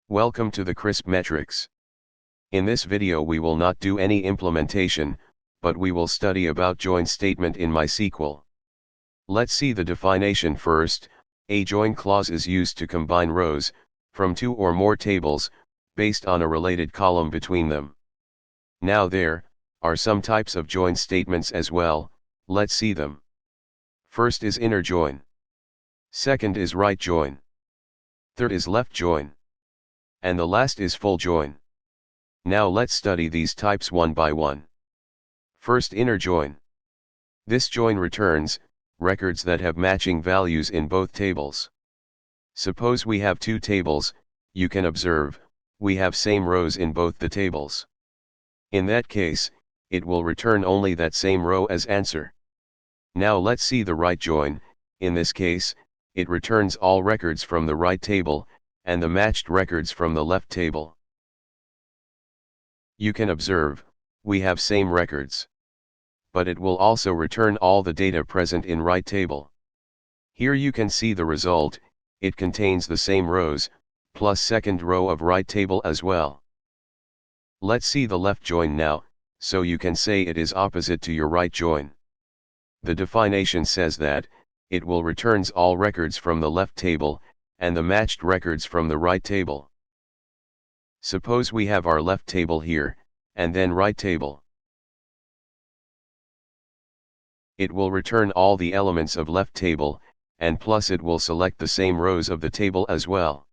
Welcome to the CrispMetrics. In this video we will not do any implementation, but we will study about join statement in MySQL. Let's see the definition first. A join clause is used to combine rows from two or more tables based on a related column between them. Now there are some types of join statements as well. Let's see them. First is inner join. Second is right join. Third is left join. And the last is full join. Now let's study these types one by one. First, inner join. This join returns records that have matching values in both tables. Suppose we have two tables. You can observe we have same rows in both the tables. In that case, it will return only that same row as answer. Now let's see the right join. In this case, it returns all records from the right table and the matched records from the left table. You can observe we have same records, but it will also return all the data present in right table. Here you can see the result. It contains the same rows plus second row of right table as well. Let's see the left join now, so you can say it is opposite to your right join. The definition says that it will returns all records from the left table and the matched records from the right table. Suppose we have our left table here and then right table. It will return all the elements of left table, and plus it will select the same rows of the table as well.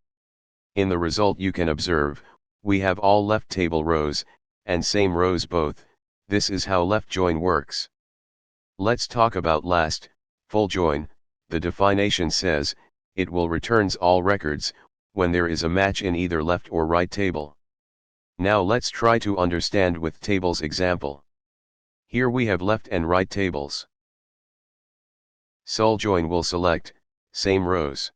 In the result you can observe we have all left table rows and same rows both. This is how left join works. Let's talk about last, full join. The definition says it will returns all records when there is a match in either left or right table. Now let's try to understand with tables example. Here we have left and right tables. Full join will select same rows.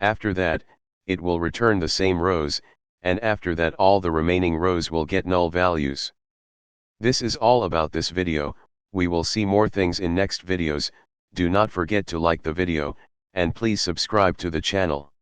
After that, it will return the same rows, and after that all the remaining rows will get null values. This is all about this video. We will see more things in next videos. Do not forget to like the video, and please subscribe to the channel.